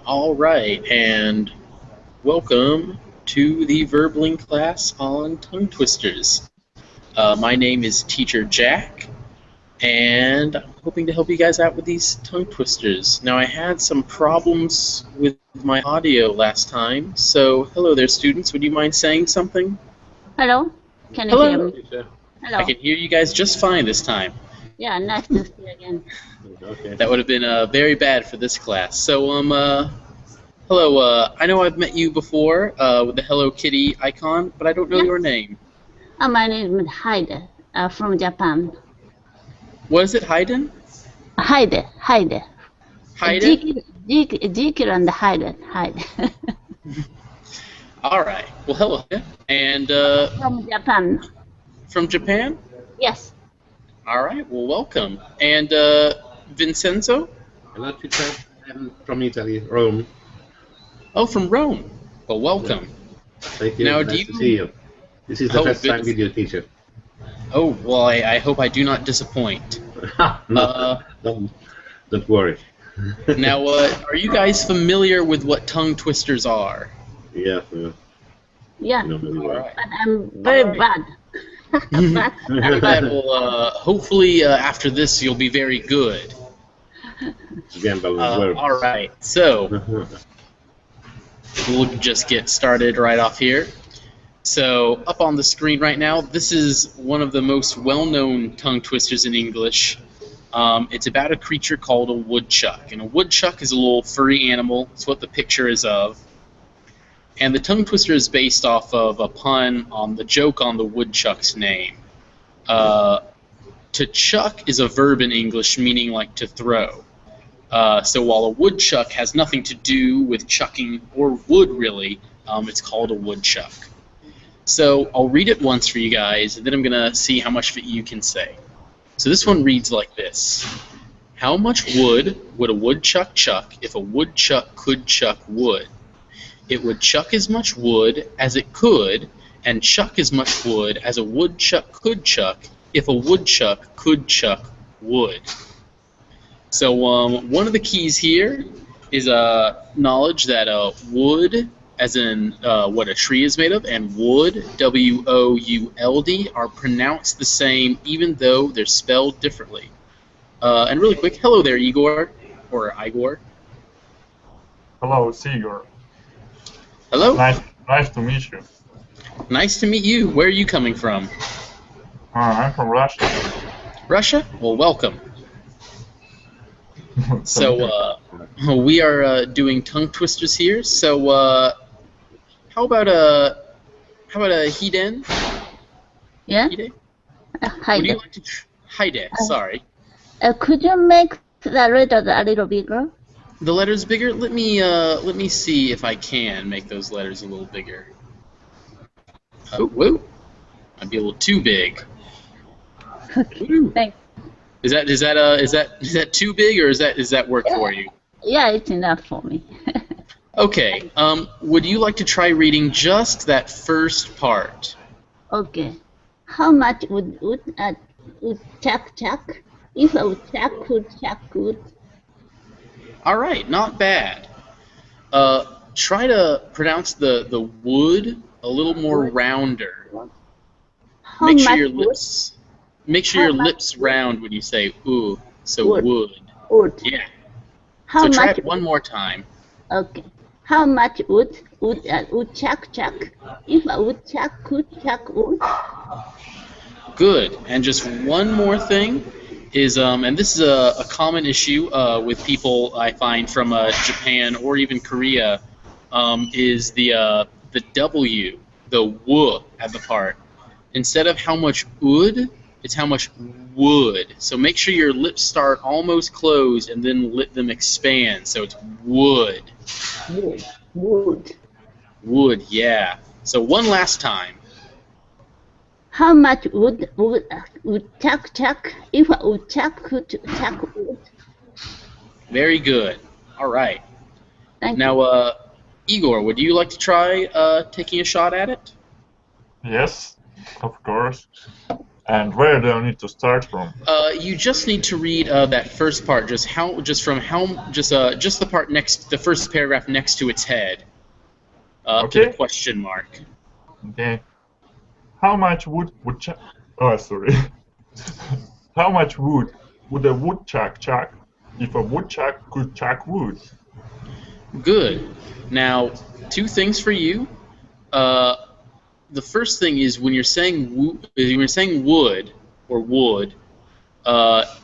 All right, and welcome to the Verbling class on tongue twisters. My name is Teacher Jack, and I'm hoping to help you guys out with these tongue twisters. Now, I had some problems with my audio last time, so hello there, students. Would you mind saying something? Hello, can you hear Hello. me? I Hello. can hear you guys just fine this time. Yeah, nice to see you again. Okay. That would have been very bad for this class. So, hello. I know I've met you before with the Hello Kitty icon, but I don't know Yeah. your name. My name is Haide from Japan. What is it, Hayden? Haide. Hayden? Jekyll and Hyde. All right. Well, hello. And From Japan. from Japan? Yes. All right. Well, welcome. And Vincenzo? Hello, teacher. I'm from Italy, Rome. Oh, from Rome. Well, welcome. Thank you. Now, nice do you- to see you. This is the Oh, first time good. with you, teacher. Oh, well, I hope I do not disappoint. No, don't worry. Now, are you guys familiar with what tongue twisters are? Yeah, Yeah. you know really All well. right. But I'm very All bad. Very bad. Well, hopefully after this you'll be very good. Gamble as well. All right. So we'll just get started right off here. So up on the screen right now, this is one of the most well-known tongue twisters in English. It's about a creature called a woodchuck, and a woodchuck is a little furry animal. It's what the picture is of. And the tongue twister is based off of a pun on the joke on the woodchuck's name. To chuck is a verb in English meaning like to throw. So while a woodchuck has nothing to do with chucking or wood really, it's called a woodchuck. So I'll read it once for you guys, and then I'm going to see how much of it you can say. So this one reads like this. How much wood would a woodchuck chuck if a woodchuck could chuck wood? It would chuck as much wood as it could, and chuck as much wood as a woodchuck could chuck if a woodchuck could chuck wood. So one of the keys here is knowledge that wood, as in what a tree is made of, and wood, W-O-U-L-D, are pronounced the same even though they're spelled differently. And really quick, hello there, Igor, or Igor. Hello, it's Igor. Hello. Nice to meet you. Nice to meet you. Where are you coming from? I'm from Russia. Russia? Well, welcome. Thank So we are doing tongue twisters here. So how about a Hiden? Yeah. Hide? Would you Haide. like to Hide? Sorry. Could you make the letters a little bigger? The letters bigger. Let me see if I can make those letters a little bigger. Oh, whoa! Might be a little too big. Woo. Thanks. Is that too big, or is that work for you? Yeah, it's enough for me. Okay. Would you like to try reading just that first part? Okay. How much would chuck if a woodchuck could chuck wood? All right, not bad. Try to pronounce the wood a little more rounder. How Make sure much your wood? lips round when you say ooh. So Wood. wood. Wood. Yeah. How So try much? it one more time. Okay. How much wood woodchuck chuck if a woodchuck could chuck wood? Good. And just one more thing is, and this is a common issue with people I find from Japan or even Korea, is the W, the W at the part. Instead of how much wood, it's how much wood. So make sure your lips start almost closed and then let them expand. So it's wood. Wood. Wood. Wood, yeah. So one last time. How much wood chuck if a woodchuck could chuck wood? Very good. All right. Thank you. Now, Igor, would you like to try taking a shot at it? Yes, of course. And where do I need to start from? You just need to read that first part, just the part next, the first paragraph next to its head, up to the question mark. Okay. How much wood would Oh, sorry. How much wood would a woodchuck chuck if a woodchuck could chuck wood? Good. Now, two things for you. The first thing is when you're saying wood or wood,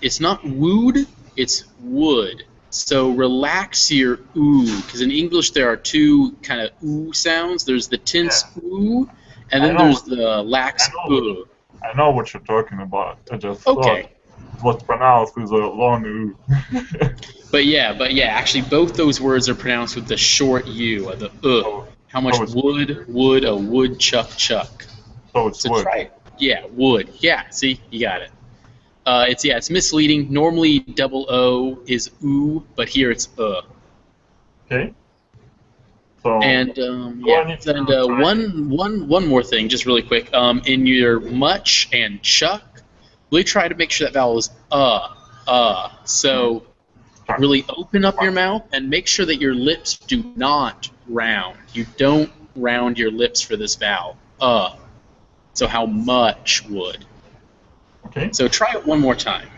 it's not wood, it's wood. So relax your ooh, because in English there are two kind of ooh sounds. There's the tense ooh, and then there's the lax ooh. I know what you're talking about. I just Okay. thought it was pronounced with a long ooh. But yeah, actually both those words are pronounced with the short u, the How much would a woodchuck chuck? So it's wood. Try it. Yeah, wood. Yeah, see, you got it. It's misleading. Normally double O is oo, but here it's Okay. So. And one more thing, just really quick. In your much and chuck, really try to make sure that vowel is So really open up your mouth and make sure that your lips do not round. You don't round your lips for this vowel. So how much would? Okay. So try it one more time.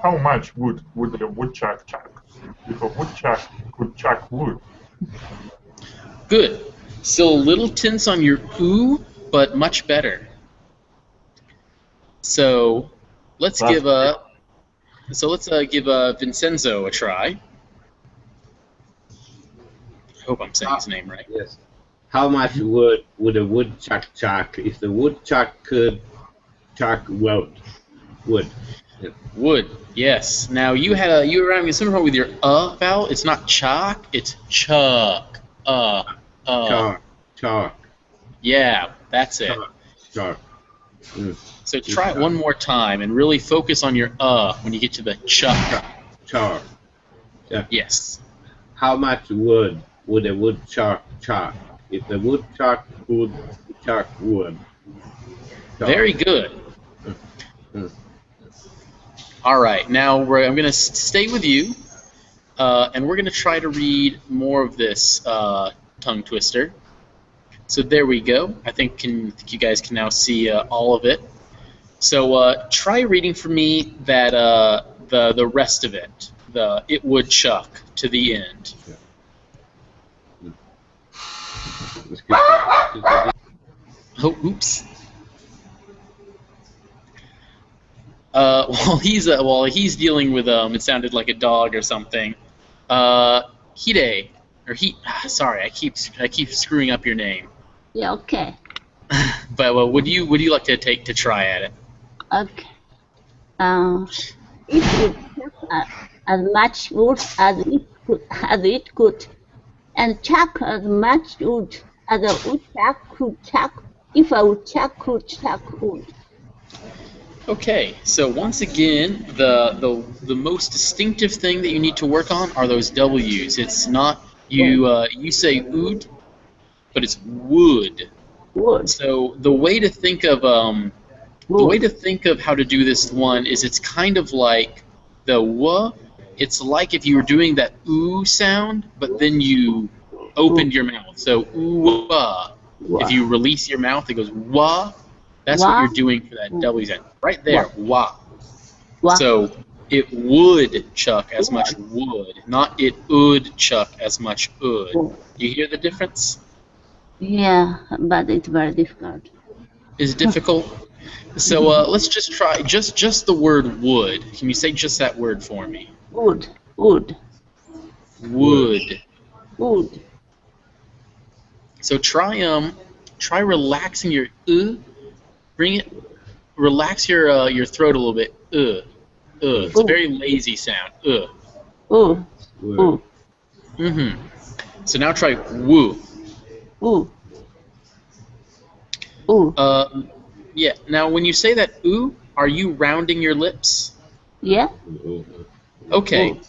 How much wood would a woodchuck chuck if a woodchuck could chuck wood? Good. Still a little tense on your ooh, but much better. So let's give Vincenzo a try. I hope I'm saying his name right. Yes. How much wood would a woodchuck chuck if the woodchuck could chuck wood? Wood. Yeah. Wood. Yes. Now you were having some problem with your vowel. It's not chalk. It's chuck. Chalk. Yeah, that's it. Chalk. So try it one more time and really focus on your when you get to the chuck. Chalk. Yeah. Yes. How much wood would a woodchuck chuck if the woodchuck could chuck wood? Chalk. Very good. All right. Now I'm going to stay with you, and we're going to try to read more of this tongue twister. So there we go. I think you guys can now see all of it. So try reading for me that the rest of it, the it would chuck to the end. Oh, oops. While he's dealing with it sounded like a dog or something. Hide or sorry, I keep screwing up your name. Yeah, okay. But would you like to take to try at it? Okay. It would chuck as much wood as it could, and chuck as much wood as a woodchuck could chuck if a woodchuck could chuck wood. Okay, so once again, the most distinctive thing that you need to work on are those W's. It's not you say ood, but it's wood. Wood. So the way to think of how to do this one is it's kind of like the w. It's like if you were doing that oo sound, but then you opened your mouth. So ooh. If you release your mouth, it goes wah. That's what you're doing for that W sound. Right there, wah. So it would chuck as much wood, not it would chuck as much would. You hear the difference? Yeah, but it's very difficult. Is it difficult? So let's just try just the word would. Can you say just that word for me? Wood. Wood. So try relaxing your relax your throat a little bit. It's a very lazy sound. So now try woo. Yeah. Now when you say that ooh, are you rounding your lips? Yeah. Okay.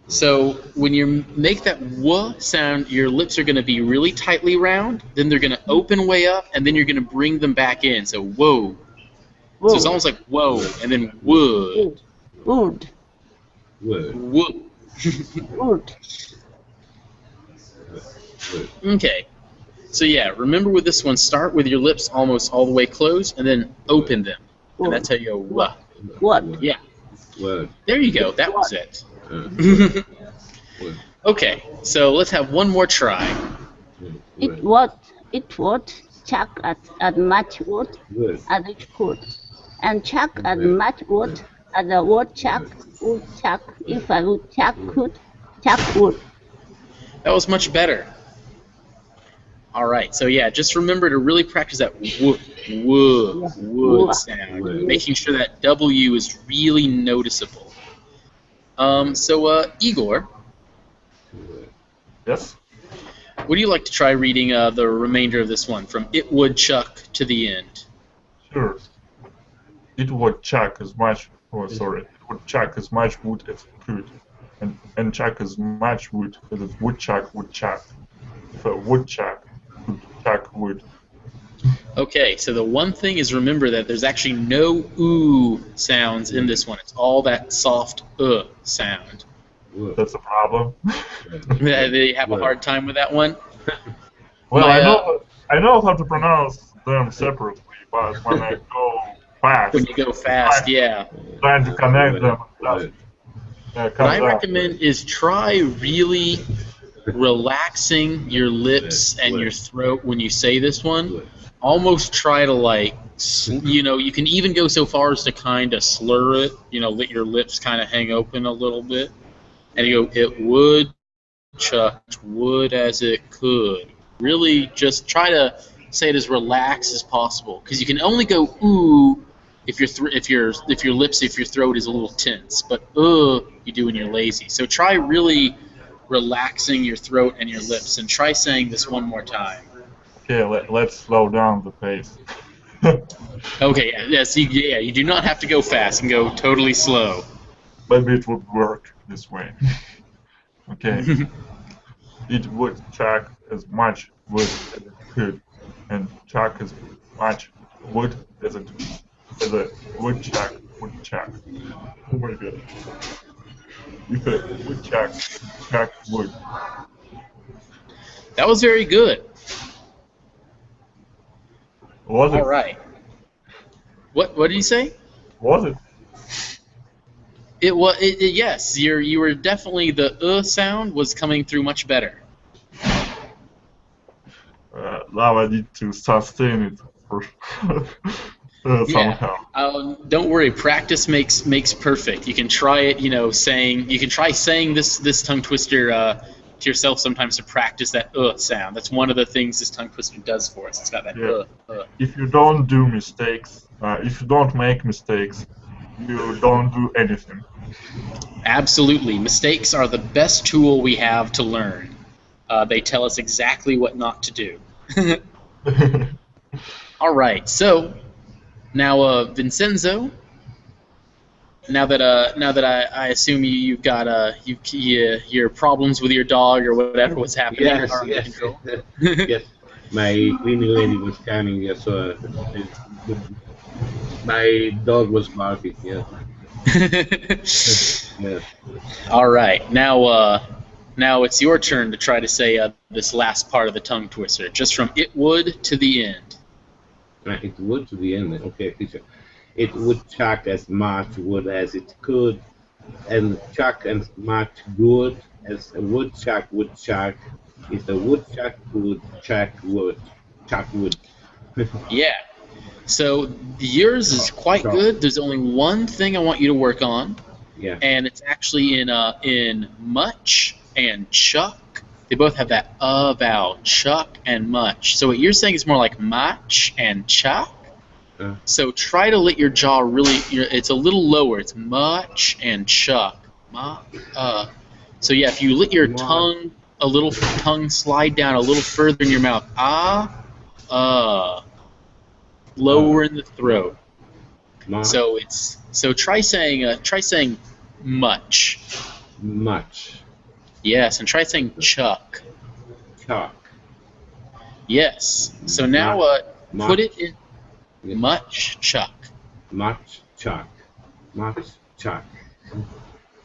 So when you make that w sound, your lips are going to be really tightly round, then they're going to open way up, and then you're going to bring them back in. So whoa. So it's almost like whoa, and then wood. Wood. Wood. Wood. Wood. Wood. Okay. So yeah, remember with this one, start with your lips almost all the way closed, and then open them. And that's how you go wah. Wood. Yeah. Wood. There you go. That was it. Wood. Okay. So let's have one more try. It would chuck as much wood Wood. as it could, and chuck as much wood as a woodchuck would chuck if a woodchuck could chuck wood. That was much better. All right. So yeah, just remember to really practice that wood sound, making sure that W is really noticeable. Igor, Yes? would you like to try reading the remainder of this one from it would chuck to the end? Sure. It would chuck as much, it would chuck as much wood as it could, and chuck as much wood as a woodchuck would chuck. If a woodchuck could chuck wood. Okay, so the one thing is remember that there's actually no ooh sounds in this one. It's all that soft sound. That's a problem. They have a hard time with that one? Well, My, I know how to pronounce them separately, but when I go fast, When you go fast, yeah. trying to connect them, Wood. What I recommend is try really relaxing your lips and your throat when you say this one. Almost try to you can even go so far as to kind of slur it, let your lips kind of hang open a little bit. And you go, it would chuck would as it could. Really just try to say it as relaxed as possible, because you can only go ooh if your throat is a little tense, but you do when you're lazy. So try really relaxing your throat and your lips, and try saying this one more time. Okay, let's slow down the pace. Okay, you do not have to go fast and go totally slow. Maybe it would work this way. Okay. It would chuck as much wood as it could, and chuck as much wood as a woodchuck would chuck. Oh my god. If a woodchuck chuck wood. That was very good. Was it? All right. What did you say? Was it? Yes. You were definitely, the sound was coming through much better. Now I need to sustain it somehow. Yeah. Don't worry. Practice makes perfect. You can try it. You can try saying this tongue twister to yourself sometimes to practice that sound. That's one of the things this tongue twister does for us. It's got that If you don't do mistakes, if you don't make mistakes, you don't do anything. Absolutely. Mistakes are the best tool we have to learn. They tell us exactly what not to do. All right. So now, Vincenzo. Now that I assume you've got your problems with your dog or what's happening. Yes, are under yes. control. Yes. My cleaning lady was coming, so my dog was barking. Yeah. Yes. All right. Now it's your turn to try to say this last part of the tongue twister, just from it would to the end. It would to the end. Okay, teacher. It would chuck as much wood as it could, and chuck as much wood as a woodchuck would chuck if a woodchuck could chuck wood. Yeah. So yours is quite good. There's only one thing I want you to work on, Yeah. and it's actually in much and chuck. They both have that vowel, chuck and much. So what you're saying is more like much and chuck. So try to let your jaw really. It's a little lower. It's much and chuck. So yeah, if you let your tongue slide down a little further in your mouth, lower in the throat. So try saying much. Much. Yes, and try saying chuck. Chuck. Yes. So now put it in much chuck. much chuck, much chuck,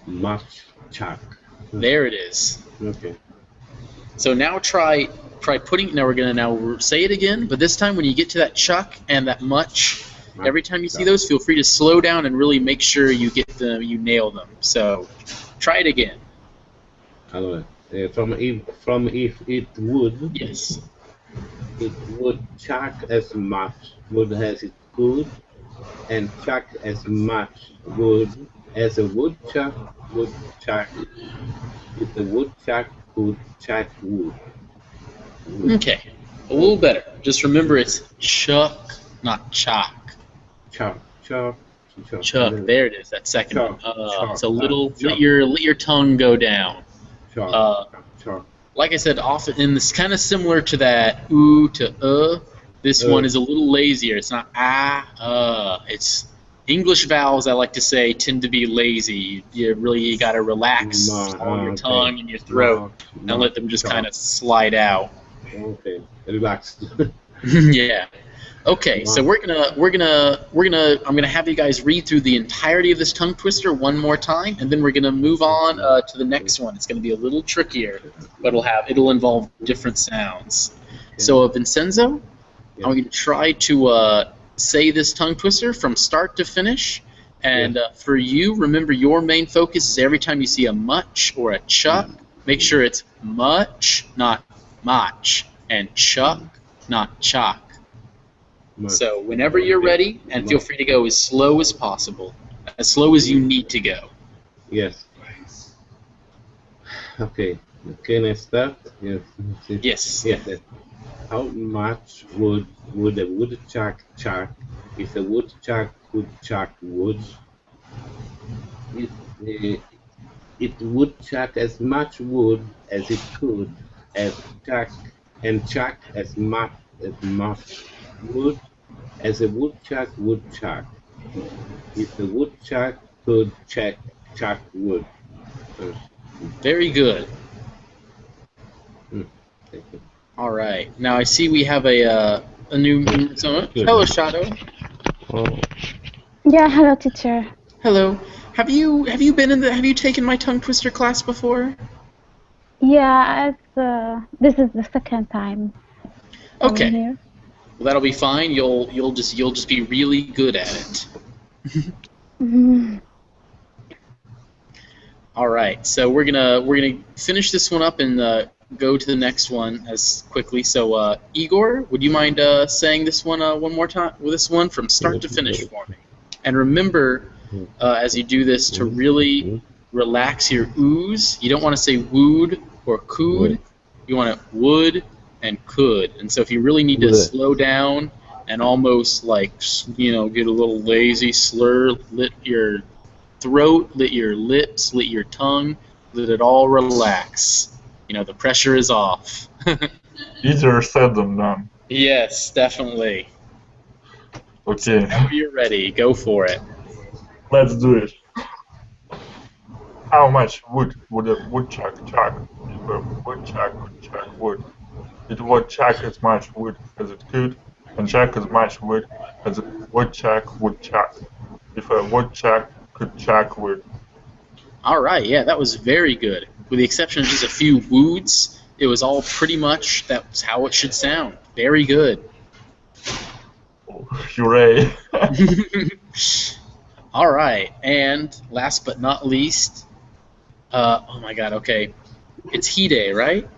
much chuck. There it is. Okay. So now try putting. Now we're gonna now say it again, but this time when you get to that chuck and that much, every time you see those, feel free to slow down and really make sure you get them, you nail them. So try it again. Allora, from if it would, Yes. it would chuck as much wood as it could, and chuck as much wood as a woodchuck would chuck if the woodchuck could chuck wood. Okay. A little better. Just remember it's chuck, not chalk. Chuck, chuck, chuck. Chuck. There it is. That second one. Chuck, It's a little. chuck. Let your tongue go down. Chuck, chuck. Like I said, often, and it's kind of similar to that oo to This one is a little lazier. It's not It's English vowels. I like to say tend to be lazy. You got to relax all your tongue and your throat and let them just kind of slide out. Okay, relaxed. Yeah. Okay, so I'm gonna have you guys read through the entirety of this tongue twister one more time, and then we're gonna move on to the next one. It's gonna be a little trickier, but it'll involve different sounds. So Vincenzo, I'm gonna try to say this tongue twister from start to finish, and for you, remember your main focus is every time you see a much or a chuck, make sure it's much, not much, and chuck, not chalk. So whenever you're ready, and feel free to go as slow as possible, as slow as you need to go. Yes. Okay. Can I start? Yes. Yes. Yes. How much would a woodchuck chuck if a woodchuck could chuck wood? It would chuck as much wood as it could, chuck as much wood as a woodchuck would chuck. If the woodchuck could chuck wood. Very good. Thank you. All right. Now I see we have a new someone. Hello, Shadow. Yeah, hello, teacher. Hello. Have you taken my tongue twister class before? Yeah, this is the second time. Okay. I'm here. Well, that'll be fine. You'll just be really good at it. Mhm. All right. So we're gonna finish this one up and go to the next one as quickly. So Igor, would you mind saying this one more time? With this one from start to finish for me. And remember, as you do this, to really relax your oohs. You don't want to say wood or could. You want to would and could. And so if you really need to slow down and almost get a little lazy, slur, lit your throat, lit your lips, lit your tongue, let it all relax. The pressure is off. Easier said than done. Yes, definitely. Okay, Whenever you're ready, go for it. let's do it. How much wood would a woodchuck chuck if a woodchuck could chuck wood? It would chuck as much wood as it could, and chuck as much wood as a woodchuck would chuck if a woodchuck could chuck wood. All right, yeah, that was very good. With the exception of just a few woods, it was all pretty much that's how it should sound. Very good. Oh, hooray! All right, and last but not least, oh my God, okay, it's Hide, right?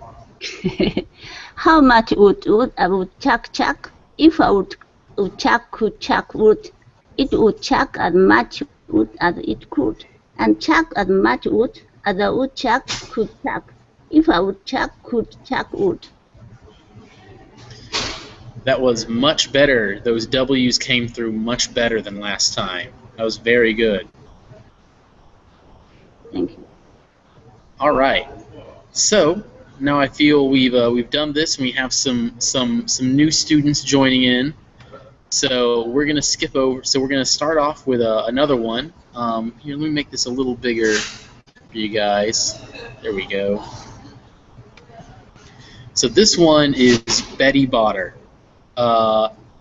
How much wood a woodchuck chuck? If a woodchuck could chuck wood, it would chuck as much wood as it could, and chuck as much wood as a woodchuck could chuck. If a woodchuck could chuck wood. That was much better. Those W's came through much better than last time. That was very good. Thank you. All right. So now I feel we've done this, and we have some new students joining in. So we're gonna skip over. So we're gonna start off with another one. Here, let me make this a little bigger for you guys. There we go. So this one is Betty Botter.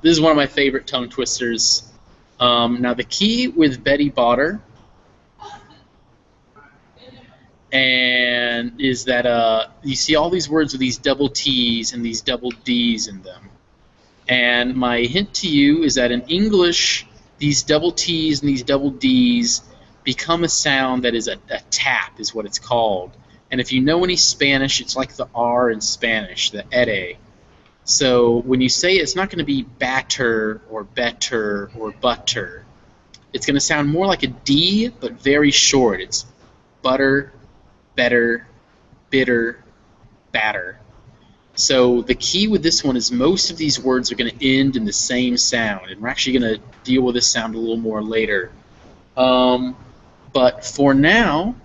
This is one of my favorite tongue twisters. Now the key with Betty Botter and is that you see all these words with these double T's and these double D's in them. And my hint to you is that in English, these double T's and these double D's become a sound that is a tap, is what it's called. And if you know any Spanish, it's like the R in Spanish, the ere. So when you say it, it's not going to be batter or better or butter. It's going to sound more like a D, but very short. It's butter, better, bitter, batter. So the key with this one is most of these words are going to end in the same sound, and we're actually going to deal with this sound a little more later. But for now,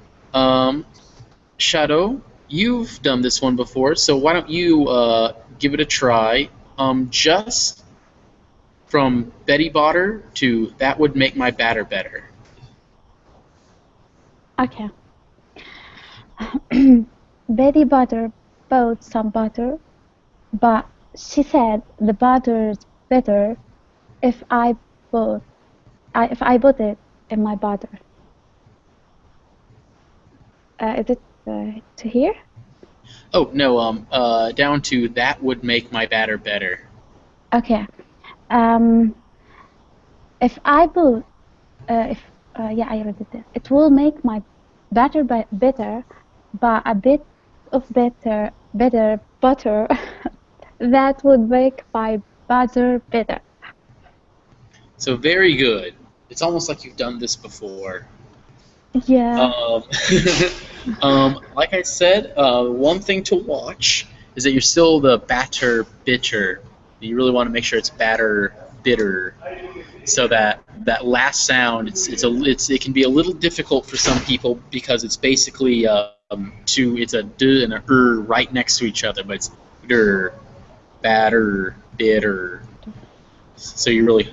Shadow, you've done this one before, so why don't you give it a try? Just from Betty Botter to that would make my batter better. Okay. Betty Butter bought some butter, but she said the butter is better if I put it in my butter. Is it to here? Oh no, down to that would make my batter better. Okay. If I put, yeah, I read it. It will make my batter better, but a bit of better butter that would make my butter better. So very good. It's almost like you've done this before. Yeah. Like I said, one thing to watch is that you're still the batter bitter. You really want to make sure it's batter bitter, so that last sound it can be a little difficult for some people because it's basically it's a d and a right next to each other, but it's bitter, batter, bitter. So you really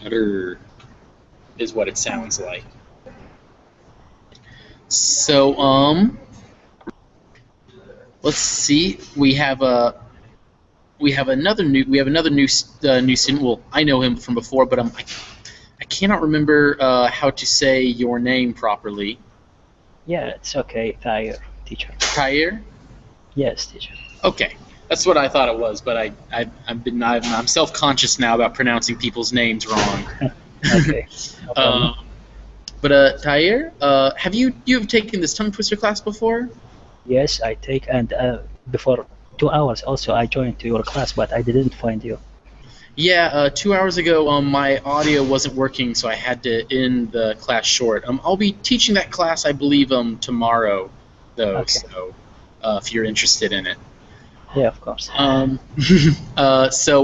is what it sounds like. So let's see. We have another new student. Well, I know him from before, but I cannot remember how to say your name properly. Yeah, it's okay, Tahir, teacher. Tahir? Yes, teacher. Okay, that's what I thought it was, but I'm self-conscious now about pronouncing people's names wrong. Okay. No problem. But Tahir, you've taken this tongue twister class before? Yes, I take, and before 2 hours also I joined to your class, but I didn't find you. Yeah, 2 hours ago my audio wasn't working, so I had to end the class short. I'll be teaching that class, I believe, tomorrow, though. Okay. So if you're interested in it. Yeah, of course. So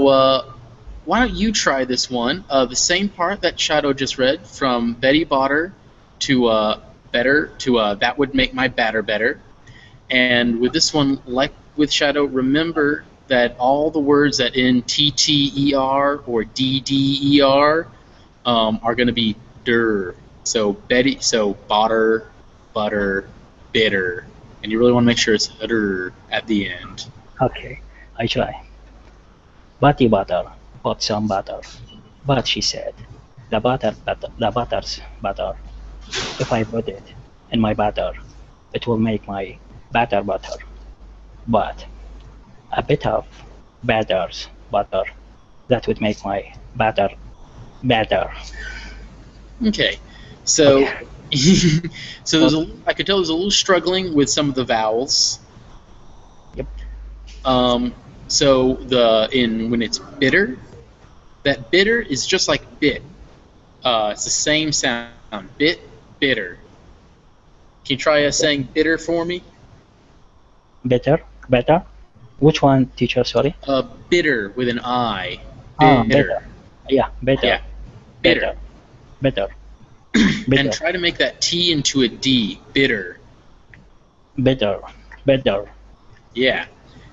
why don't you try this one? The same part that Shadow just read, from Betty Botter to better to that would make my batter better. And with this one, like with Shadow, remember that all the words that end TTER or DDER are going to be der. So Betty, so botter, butter, bitter, and you really want to make sure it's der at the end. Okay, I try. Betty Butter bought some butter, but she said, the butter's butter. If I put it in my butter, it will make my batter butter. But a bit of batter's butter, that would make my batter better. Okay, so Okay. so I could tell there's a little struggling with some of the vowels. Yep. So when it's bitter, that bitter is just like bit. It's the same sound. Bit, bitter. Can you try saying bitter for me? Better? Which one, teacher, sorry? Bitter with an I. Better. Yeah, better. Yeah. Bitter. Better. And try to make that T into a D. Bitter. Better. Yeah.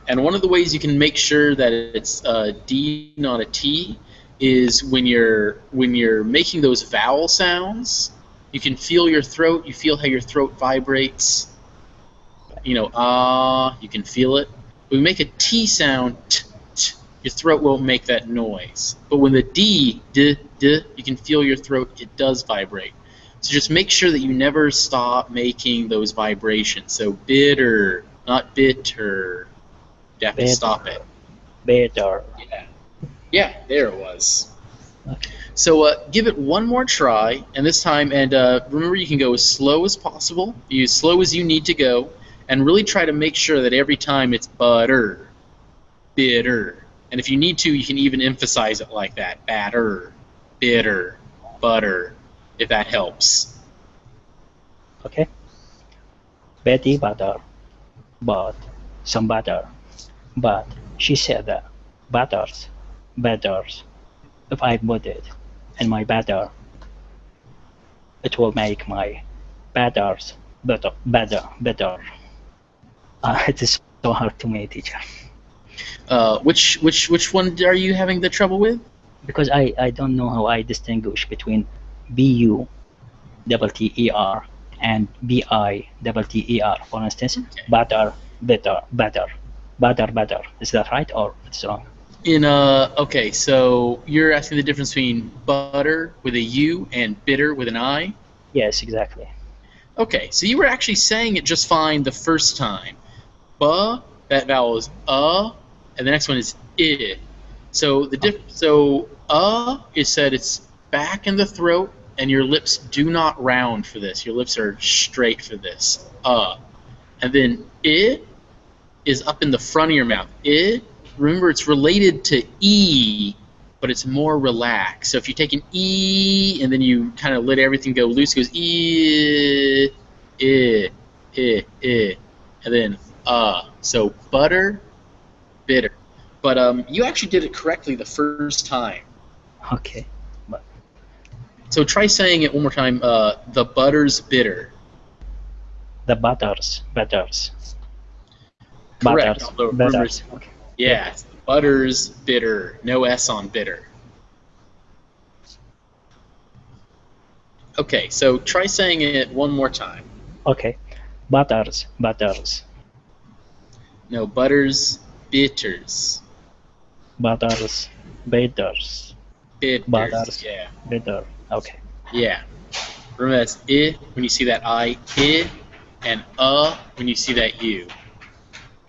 And one of the ways you can make sure that it's a D, not a T, is when you're making those vowel sounds, you can feel your throat. You feel how your throat vibrates. You know, you can feel it. We make a T sound, your throat won't make that noise. But when the D, you can feel your throat, it does vibrate. So just make sure that you never stop making those vibrations. So bitter, not bitter. You have to stop it. Better. Yeah, there it was. Okay. So give it one more try, and this time, and remember you can go as slow as possible, as slow as you need to go, and really try to make sure that every time it's butter, bitter. And if you need to, you can even emphasize it like that. Batter, bitter, butter, if that helps. Okay. Betty butter bought some butter, but she said that butters, if I put it in my batter, it will make my batters better. It is so hard to me, teacher. Which one are you having the trouble with? Because I don't know how I distinguish between B-U-T-T-E-R and B-I-T-T-E-R. For instance, Okay. butter. Is that right or it's wrong? Okay, so you're asking the difference between butter with a U and bitter with an I? Yes, exactly. Okay, so you were actually saying it just fine the first time. Ba, that vowel is and the next one is I. So is said it's back in the throat, and your lips do not round for this. Your lips are straight for this. And then I is up in the front of your mouth. I, remember, it's related to E, but it's more relaxed. So if you take an E and then you kind of let everything go loose, it goes E, and then So butter, bitter. But you actually did it correctly the first time. Okay. But So try saying it one more time. The butter's bitter. the butters. Correct. Butters. Although Butters. rumors- Okay. Yeah, butter's bitter. No S on bitter. Okay, so try saying it one more time. Okay. Butters. No, butter's bitters. Butters. Bitters. Butters. Yeah. Bitter. Okay. Yeah. Remember that's I when you see that I, and when you see that U.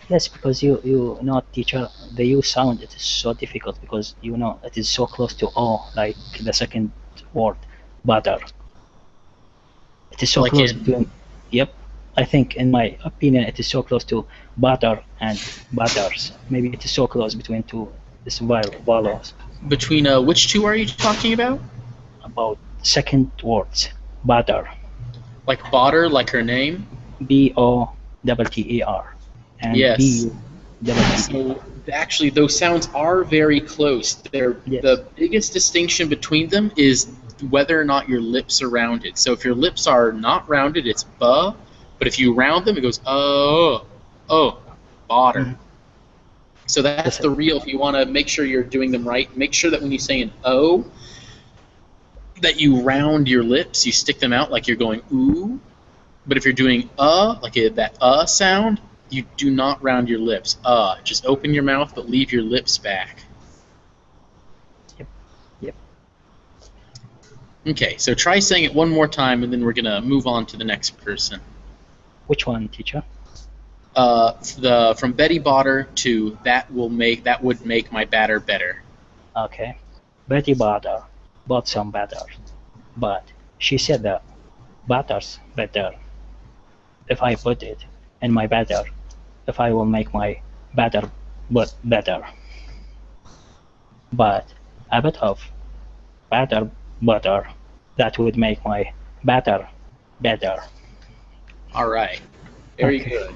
Yes, because you know, teacher, the U sound, it is so difficult because you know it is so close to O, like the second word, butter. It is so Like close in- to. Yep. I think, in my opinion, it is so close to butter and butters. Maybe it is so close between two these vowels. Between which two are you talking about? About second words, butter, Like Botter, like her name? B-O-T-T-E-R, and Yes. B-U-T-T-E. So actually, those sounds are very close. Yes. The biggest distinction between them is whether or not your lips are rounded. So if your lips are not rounded, it's buh. But if you round them, it goes Botter. Mhm. So that's the real. If you want to make sure you're doing them right, make sure that when you say an O, that you round your lips, you stick them out like you're going ooh. But if you're doing like that sound, you do not round your lips. Just open your mouth, but leave your lips back. Yep. Okay, so try saying it one more time, and then we're gonna move on to the next person. Which one, teacher? From Betty Botter to that would make my batter better. Okay. Betty Butter bought some butter, but she said that butter's better. If I put it in my batter, if I will make my batter better. But a bit of butter that would make my batter better. All right, very Okay. good.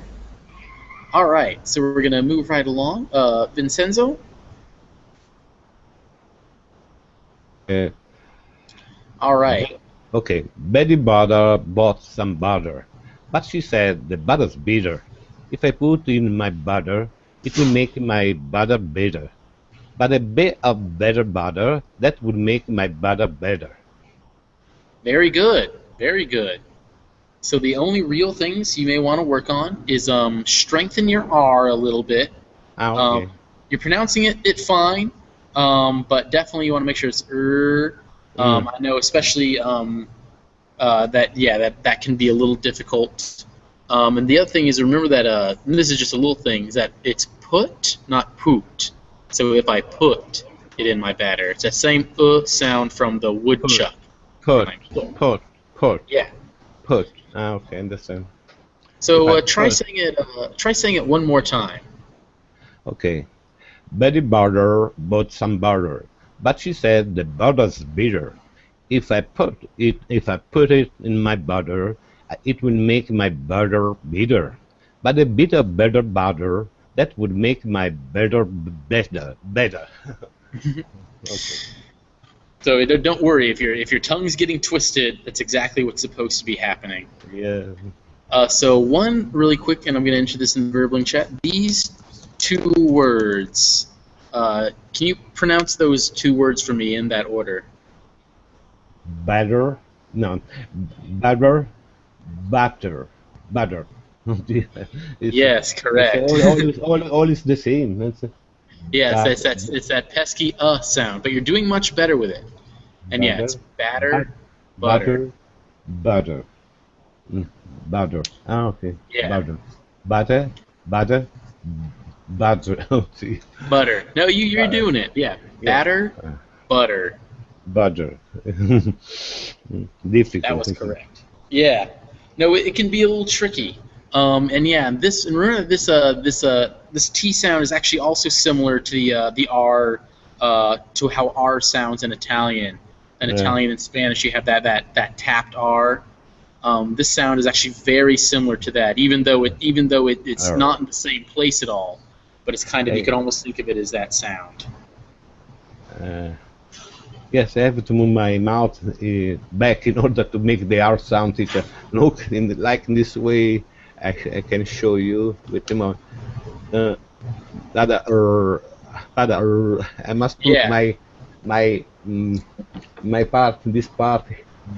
All right, so we're gonna move right along. Vincenzo. All right. Okay, Betty Butter bought some butter, but she said the butter's bitter. If I put in my butter, it will make my butter bitter. But a bit of better butter, that would make my butter better. Very good. Very good. So the only real things you may want to work on is strengthen your R a little bit. Okay. you're pronouncing it fine, but definitely you want to make sure it's I know especially that can be a little difficult. And the other thing is remember that and this is just a little thing, is that it's put, not poot. So if I put it in my batter, it's that same sound from the woodchuck. Put. Yeah. Put. Okay, understand. So try saying it one more time. Okay. Betty Butter bought some butter, but she said the butter's bitter. If I put it in my butter, it will make my butter bitter. But a bit of better butter, that would make my butter better. Okay. So don't worry if your tongue's getting twisted. That's exactly what's supposed to be happening. Yeah. So one really quick, and I'm going to enter this in the verbling chat. These two words. Can you pronounce those two words for me in that order? Butter. No. Butter. Butter. Butter. Yes, correct. All is the same. Yes, it's that pesky sound, but you're doing much better with it. And yeah, it's batter, butter. Butter. Butter. Okay. Yeah. Butter. Butter. See. Butter. No, you're doing it. Yeah. Batter, butter. Butter. Difficult. That was correct. Yeah. No, it can be a little tricky. And remember this T sound is actually also similar to the R, to how R sounds in Italian. In Italian and Spanish, you have that tapped R. This sound is actually very similar to that, even though it's not in the same place at all. But it's kind of, you can almost think of it as that sound. Yes, I have to move my mouth back in order to make the R sound. Look, like in this way, I can show you with the mouth. I must put my part, this part,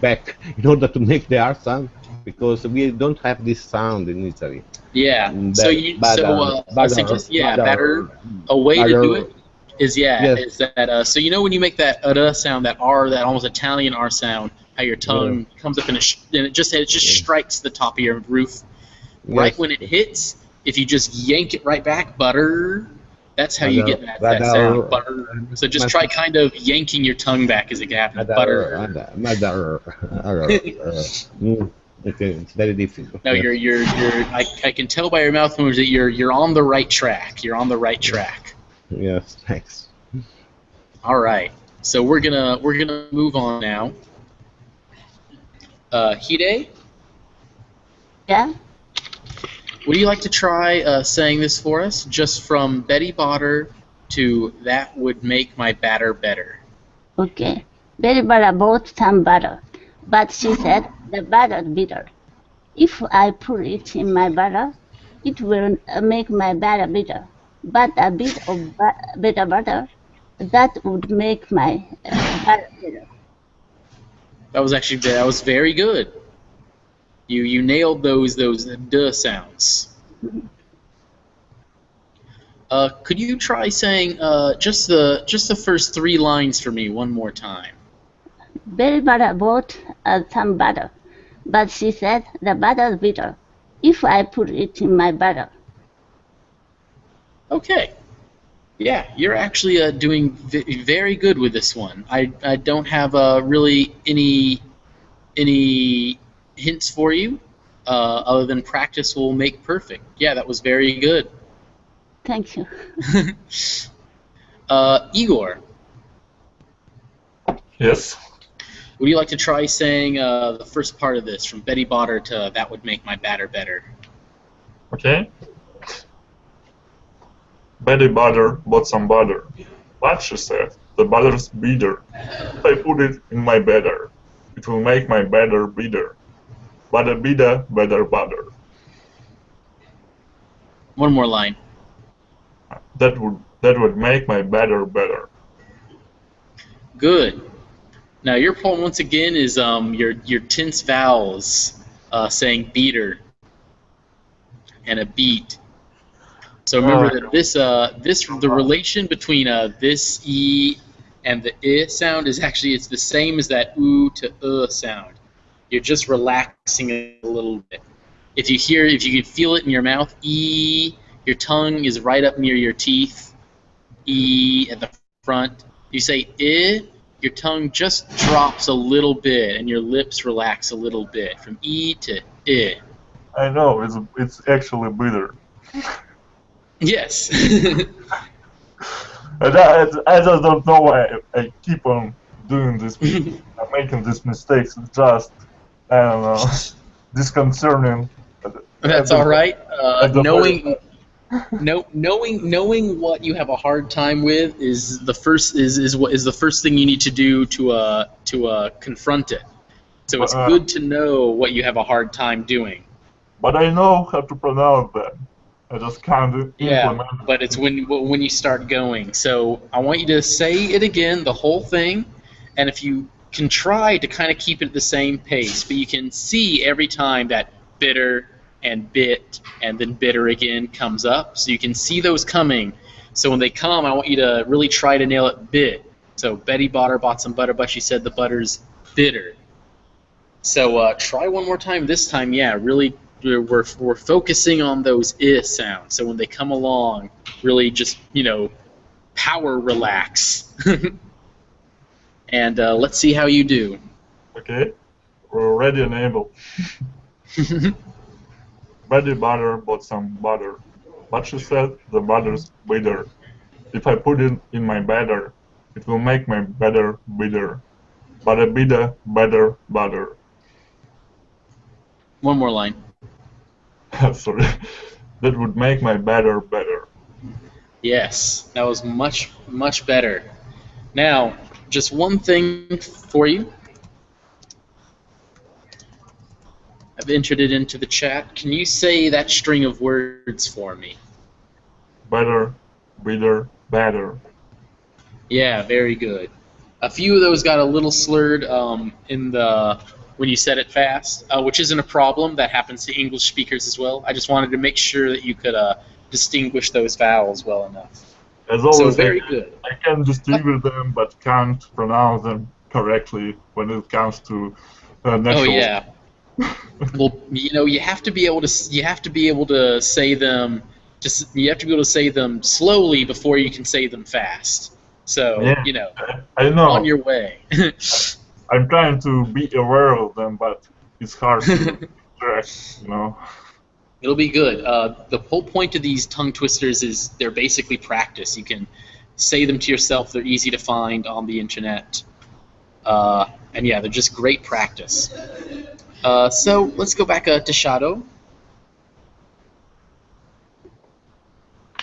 back in order to make the R sound, because we don't have this sound in Italy. Yeah. Better. A way to do it is that so when you make that sound, that R, that almost Italian R sound, how your tongue comes up and it just strikes the top of your roof. Right when it hits, if you just yank it right back, butter. That's how you get that sound, butter. So just try kind of yanking your tongue back as it happens. Butter. Okay, it's very difficult. No, I can tell by your mouth moves that you're on the right track. You're on the right track. Yes, thanks. All right. So we're gonna move on now. Hide? Yeah? Would you like to try saying this for us, just from Betty Botter to that would make my batter better? Okay. Betty Butter bought some butter, but she said the butter bitter. If I put it in my butter, it will make my batter bitter. But a bit of bitter butter, that would make my batter bitter. That was very good. You nailed those duh sounds. Could you try saying just the first three lines for me one more time? Betty Butter bought some butter, but she said the butter's bitter. If I put it in my butter. Okay. Yeah, you're actually doing very good with this one. I don't have really any hints for you, other than practice will make perfect. Yeah, that was very good. Thank you. Igor. Yes. Would you like to try saying the first part of this, from Betty Botter to that would make my batter better? Okay. Betty Butter bought some butter, but she said the butter's bitter. If I put it in my batter, it will make my batter bitter. Butter bitter, better butter. One more line. That would make my batter better. Good. Now your poem once again is your tense vowels, saying beater and a beat. So remember that the relation between this E and the I sound is actually it's the same as that oo to sound. You're just relaxing it a little bit. If you can feel it in your mouth, E, your tongue is right up near your teeth, E at the front. You say I, your tongue just drops a little bit and your lips relax a little bit from E to I. I know, it's actually bitter. Yes. I just don't know why I keep on doing this, making these mistakes. It's just, I don't know, disconcerting. That's all right. Knowing what you have a hard time with is the first thing you need to do to confront it. So it's good to know what you have a hard time doing. But I know how to pronounce them. I just can't implement it. But it's when you start going. So I want you to say it again, the whole thing, and if you can try to kind of keep it at the same pace, but you can see every time that bitter and bit and then bitter again comes up, so you can see those coming. So when they come, I want you to really try to nail it bit. So Betty bought some butter, but she said the butter's bitter. So try one more time. This time, really. We're focusing on those I sounds. So when they come along, really just, power relax. And let's see how you do. Okay, we're ready and able. Betty butter bought some butter, but she said the butter's bitter. If I put it in my batter, it will make my batter bitter. But a bitter, better butter. One more line. Sorry, that would make my batter better. Yes, that was much, much better. Now, just one thing for you. I've entered it into the chat. Can you say that string of words for me? Better, bitter, batter. Yeah, very good. A few of those got a little slurred when you said it fast, which isn't a problem. That happens to English speakers as well. I just wanted to make sure that you could distinguish those vowels well enough. As always, so very good. I can distinguish them, but can't pronounce them correctly when it comes to natural. Oh yeah. Well, you have to be able to say them. You have to be able to say them slowly before you can say them fast. So I know. On your way. I'm trying to be aware of them, but it's hard to track, It'll be good. The whole point of these tongue twisters is they're basically practice. You can say them to yourself. They're easy to find on the internet. And they're just great practice. So let's go back to Shadow.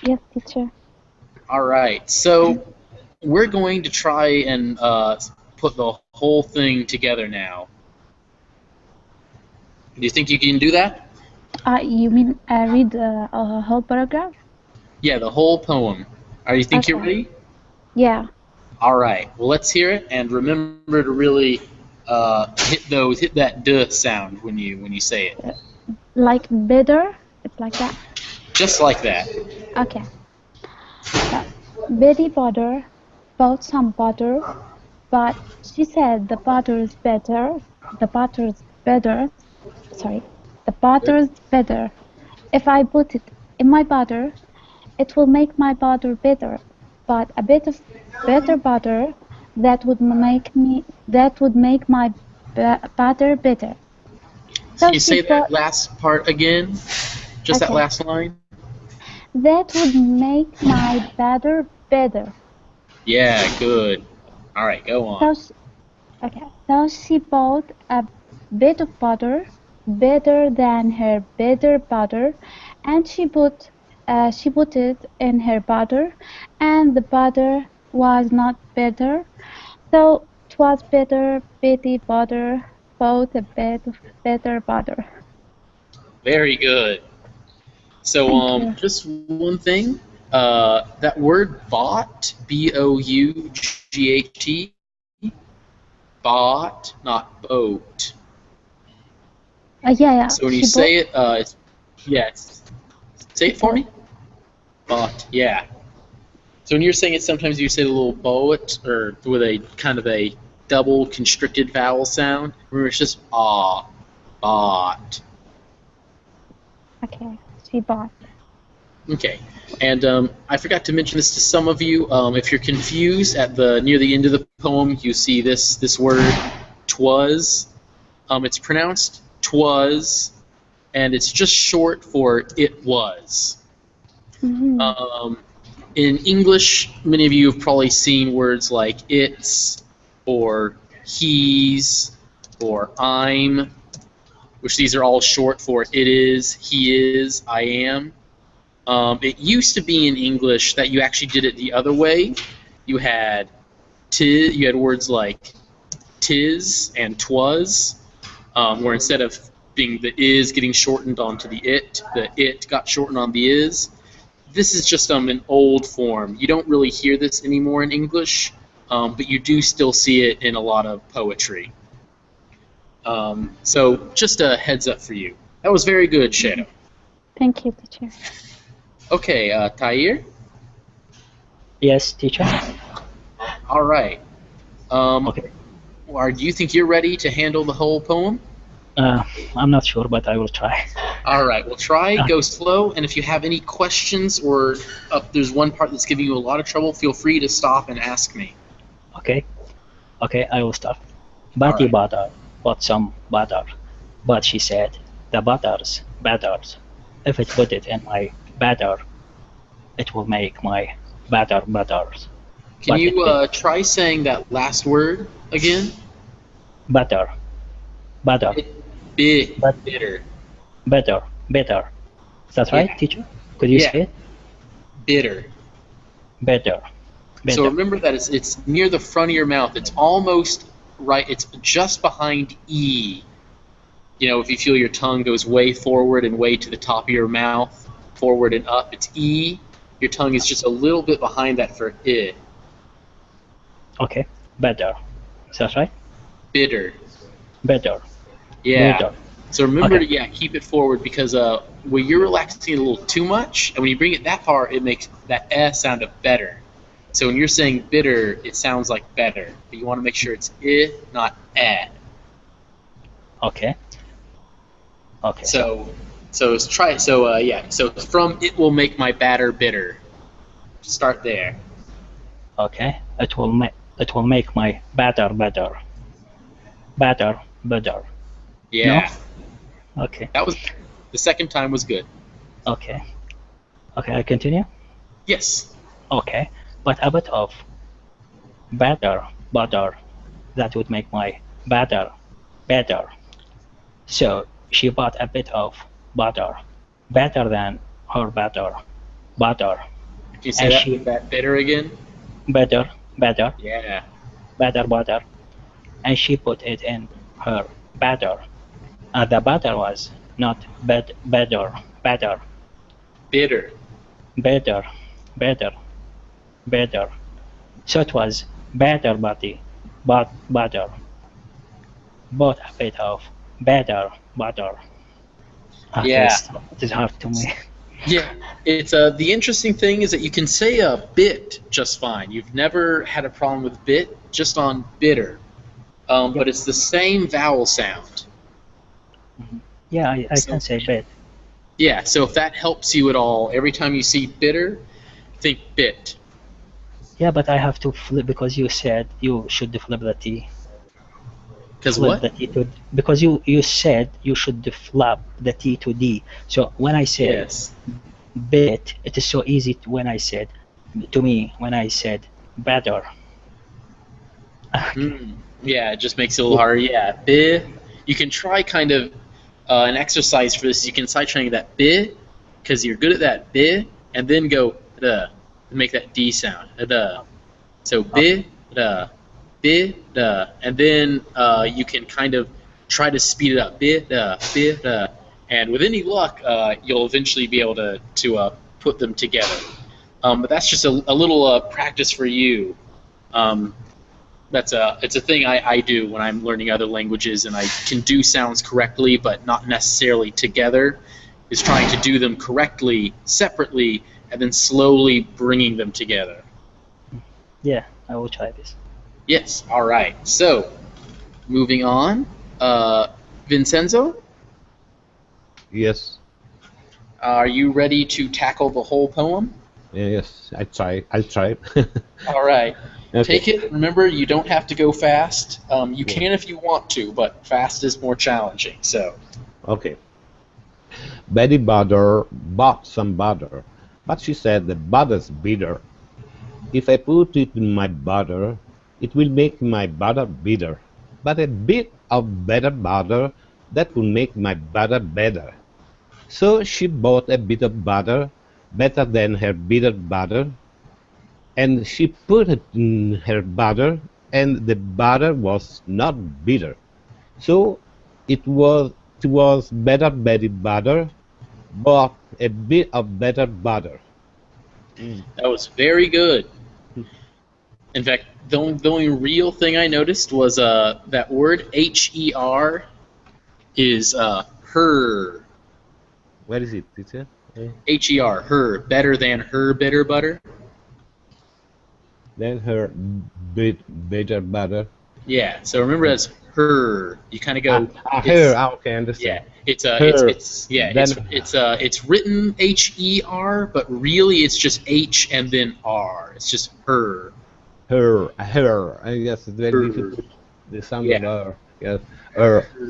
Yes, teacher. All right. So we're going to try and put the whole thing together now. Do you think you can do that? You mean read a whole paragraph? Yeah, the whole poem. You think you're ready? Yeah. All right. Well, let's hear it, and remember to really hit that duh sound when you say it. Like bitter? It's like that? Just like that. Okay. Betty Butter bought some butter, but she said the butter's better. The butter's better. Sorry. The butter's better. If I put it in my butter, it will make my butter bitter. But a bit of better butter that would make my butter bitter. So can you say that last part again? Just that last line? That would make my batter better. Yeah, good. All right, go on. So she bought a bit of butter, better than her better butter, and she put it in her butter, and the butter was not better. So it was better. Betty Butter bought a bit of better butter. Very good. So just one thing. That word bought, B-O-U-G-H-T, bought, not boat. Yeah. So when you say it, say it for me. But yeah. So when you're saying it, sometimes you say the little boat or with a kind of a double constricted vowel sound. Remember, it's just ah, bought. Okay. She bought. Okay, and I forgot to mention this to some of you. If you're confused at the near the end of the poem, you see this word, twas. It's pronounced twas, and it's just short for it was. Mm-hmm. In English, many of you have probably seen words like it's, or he's, or I'm, which these are all short for it is, he is, I am. It used to be in English that you actually did it the other way. You had you had words like tis and twas, where instead of being the is getting shortened onto the it got shortened on the is. This is just an old form. You don't really hear this anymore in English, but you do still see it in a lot of poetry. So just a heads up for you. That was very good, Shadow. Thank you, teacher. Okay, Tahir? Yes, teacher. All right. Okay. Do you think you're ready to handle the whole poem? I'm not sure, but I will try. All right, well, try, go slow, and if you have any questions or there's one part that's giving you a lot of trouble, feel free to stop and ask me. Okay. Okay, I will start. Bati butter bought some butter, but she said, the butter's better. If I put it in my batter, it will make my batter better. Can you try saying that last word again? Butter. Butter. Bitter. Better. Better. Is that right, teacher? Could you say it? Bitter. Better. Better. So remember that it's near the front of your mouth. It's almost right. It's just behind E. You know, if you feel your tongue goes way forward and way to the top of your mouth, forward and up, it's E. Your tongue is just a little bit behind that for I. Okay. Better. Is that right? Bitter. Better. Yeah. Better. So remember Okay. to keep it forward because when you're relaxing it a little too much, and when you bring it that far, it makes that S sound a better. So when you're saying bitter, it sounds like better, but you want to make sure it's I, not eh. Okay. Okay. So try. So yeah. So from it will make my batter bitter. Start there. Okay. It will make my batter better. Batter better. Yeah. No? Okay. That was the second time was good. Okay. Okay, I continue? Yes. Okay. But a bit of butter, that would make my batter better. So she bought a bit of butter, better than her butter. Can you say that bitter again? Better, Yeah. butter. And she put it in her batter. The butter was not better. Bitter. Better. So it was better butter. Bought a bit of better butter. Yeah. It is hard to me. Yeah. It's the interesting thing is that you can say a bit just fine. You've never had a problem with bit, just on bitter. But it's the same vowel sound. Yeah, I can say bit. Yeah, so if that helps you at all, every time you see bitter, think bit. Yeah, but I have to flip because you said you should flip the T. Because Flip what? the T to, because you said you should flip the T to D. So when I said Yes. bit, it is so easy when I said better. Yeah, it just makes it a little harder. Yeah, bi. You can try kind of an exercise for this. You can try trying that bi, because you're good at that bi, and then go da, and make that D sound. Da. So bi, da, and then you can kind of try to speed it up. Bi, da, and with any luck, you'll eventually be able to put them together. But that's just a little practice for you. It's a thing I do when I'm learning other languages, and I can do sounds correctly, but not necessarily together. is trying to do them correctly, separately, and then slowly bringing them together. Yeah, I will try this. Yes, all right. So, moving on. Vincenzo, Yes. are you ready to tackle the whole poem? Yes. I'll try. All right. Okay. Take it. Remember, you don't have to go fast. You can if you want to, but fast is more challenging. So, Okay. Betty Butter bought some butter, but she said the butter's bitter. If I put it in my butter, it will make my butter bitter. But a bit of better butter, that will make my butter better. So she bought a bit of butter, better than her bitter butter, and she put it in her butter, and the butter was not bitter. So it was better Betty butter, but a bit of better butter. that was very good. In fact, the only real thing I noticed was that word H-E-R is her. Where is it, teacher? H-E-R, her. Better than her bitter butter. Then her bit better butter. Yeah, so remember as her. You kind of go. Her. Okay, understand. Yeah, it's Her. it's written H-E-R, but really it's just H and then R. It's just her. Her. Yes, it's very Her. difficult. The sound Yeah. of her. Yes.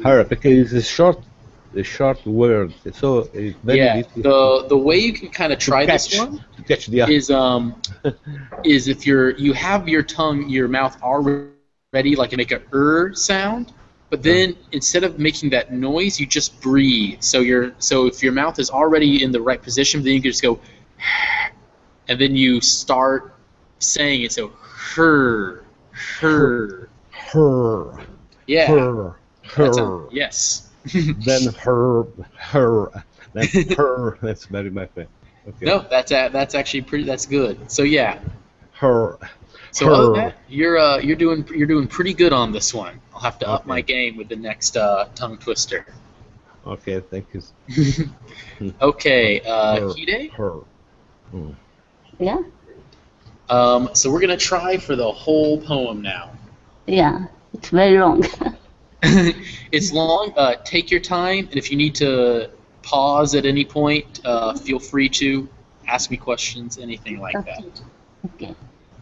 Her, because it's a short word. So it's very Yeah, difficult the way you can kind of try this catch, one to catch the is if you have your mouth already like make a sound, but then instead of making that noise, you just breathe. So if your mouth is already in the right position, then you can just go, and then you start saying it. So her. Yeah. her. Yes. Then her. Then her. That's very my favorite. Okay. No, that's actually pretty. That's good. So yeah. Her. So other than that, you're doing pretty good on this one. I'll have to up Okay. my game with the next tongue twister. Okay, thank you. Okay, Her. Hide. Her. Yeah? So we're gonna try for the whole poem now. Yeah. It's very long. It's long. Take your time, and if you need to pause at any point, feel free to ask me questions, anything like that. Okay.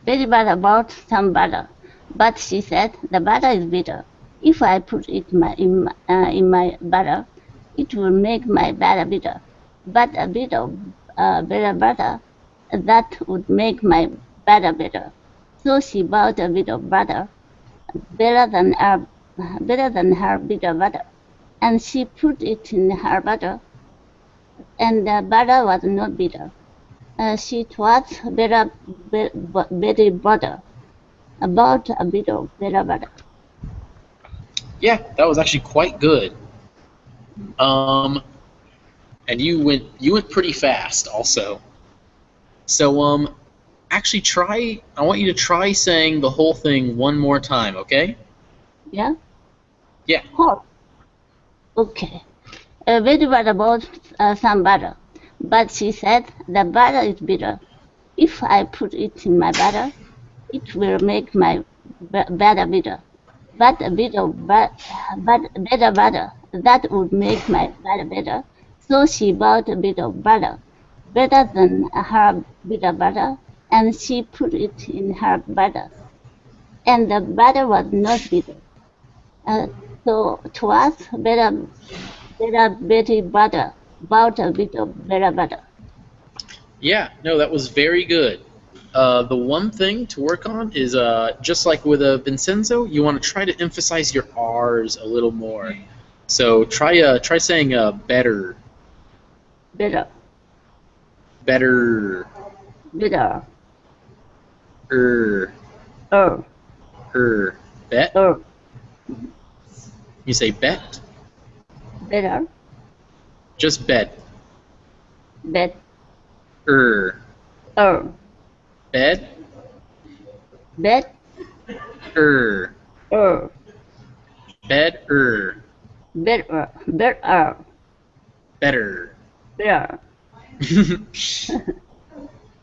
Betty Butter bought some butter, but she said the butter is bitter. If I put it in my butter, it will make my butter bitter. But a bit of better butter, that would make my butter bitter. So she bought a bit of butter, better than her bitter butter, and she put it in her butter, and the butter was not bitter. She thought Betty butter, about a bit of better butter. Yeah, that was actually quite good. And you went pretty fast also. So actually I want you to try saying the whole thing one more time, okay? Yeah? Yeah. Oh. Okay. Betty butter bought some butter, but she said the butter is bitter. If I put it in my butter, it will make my butter bitter. But a bit of better butter, that would make my butter better. So she bought a bit of butter, better than her bitter butter, and she put it in her butter. And the butter was not bitter. So to us, better Betty butter, bought a bit of better butter. Yeah, no, that was very good. The one thing to work on is just like with Vincenzo, you want to try to emphasize your R's a little more. So try saying better, Better, better, better, er, bet. You say bet, better, just bet, bet, bed, bet, bed, better, better, better, better, There.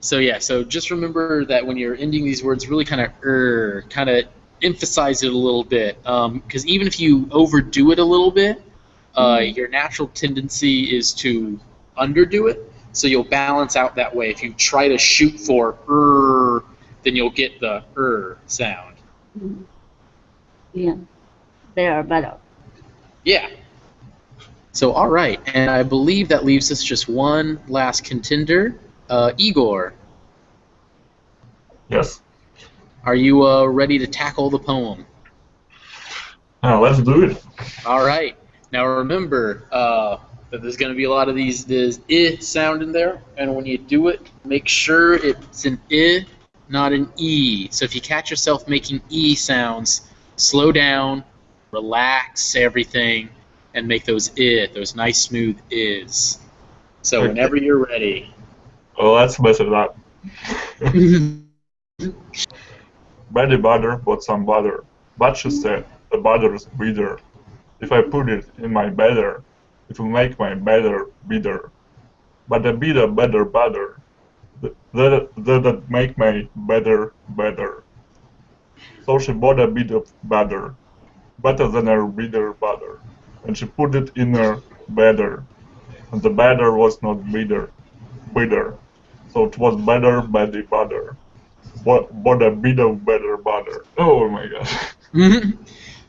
So yeah, so just remember that when you're ending these words, really kind of emphasize it a little bit, because even if you overdo it a little bit, your natural tendency is to underdo it. So you'll balance out that way. If you try to shoot for then you'll get the sound. Yeah. They are better. Yeah. So all right, and I believe that leaves us just one last contender, Igor. Yes. Are you ready to tackle the poem? Let's do it. All right. Now remember that there's going to be a lot of this I sound in there, and when you do it, make sure it's an I, not an E. So if you catch yourself making E sounds, slow down, relax everything, and make those those nice smooth Is. So whenever you're ready. Well, let's mess it up. Betty butter bought some butter, but she said, the butter's bitter. If I put it in my batter, it will make my batter bitter. But the bitter better butter, that make my batter better. So she bought a bit of butter, better than her bitter butter, and she put it in her batter. And the batter was not bitter. So it was better Betty butter. Bought a bit of better butter. Oh my god.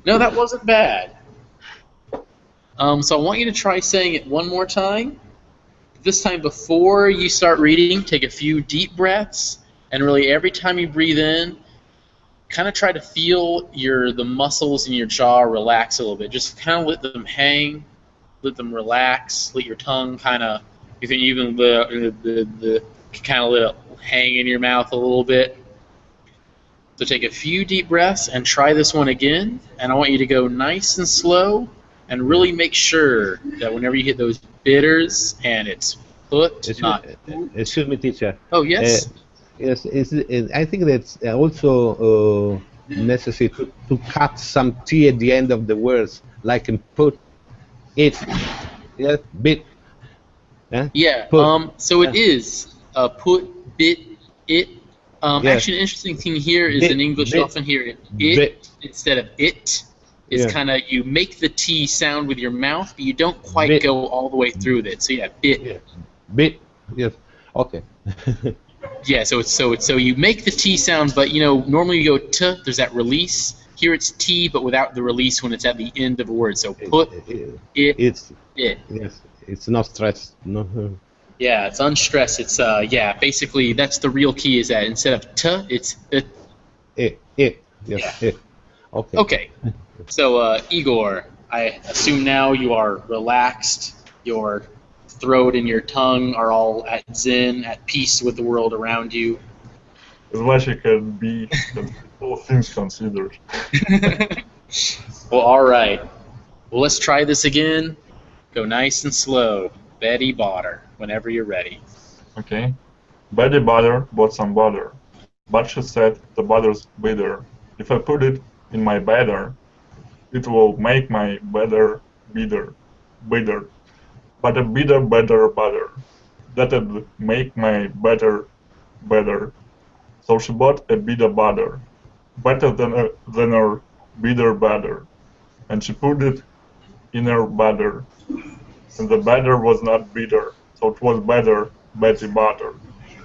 No, that wasn't bad. So I want you to try saying it one more time. This time before you start reading, take a few deep breaths, and really every time you breathe in, kind of try to feel the muscles in your jaw relax a little bit. Just kind of let them hang, let them relax, let your tongue kind of, even the kind of let it hang in your mouth a little bit. So take a few deep breaths and try this one again, and I want you to go nice and slow and really make sure that whenever you hit those bitters and it's Excuse me, teacher. Oh, yes? Yes, I think that's also necessary to cut some T at the end of the words, like in put, it, yeah, bit. Yeah, Put. so it is put, bit, it. Actually, an interesting thing here is in English you often hear it instead of it. It's kind of, you make the T sound with your mouth, but you don't quite go all the way through with it. So yeah, bit. Yeah. Bit, yes, okay. Yeah, so you make the T sound, but normally you go T, there's that release. Here it's T, but without the release when it's at the end of a word. So put, it. Yes, it's not stressed. No. Yeah, it's unstressed. It's basically that's the real key, is that instead of T, it's it. Yes, yeah. It. Okay. Okay. So Igor, I assume now you are relaxed. Your throat and your tongue are all at zen, at peace with the world around you. As much as it can be, all things considered. Well, all right. Well, let's try this again. Go nice and slow. Betty butter, whenever you're ready. Okay. Betty butter bought some butter, but she said the butter's bitter. If I put it in my batter, it will make my batter bitter. But a bitter better butter, that'd make my batter better. So she bought a bitter butter, better than her bitter butter, and she put it in her batter. And the batter was not bitter, so it was better Betty butter.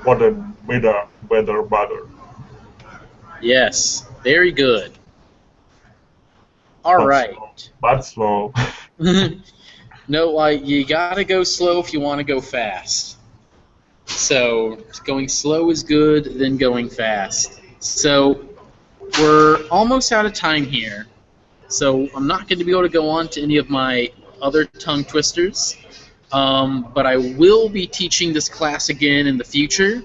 What a bitter better butter. Yes, very good. All right. But slow. No, you gotta go slow if you want to go fast. So going slow is good, then going fast. So we're almost out of time here. So I'm not going to be able to go on to any of my other tongue twisters, but I will be teaching this class again in the future,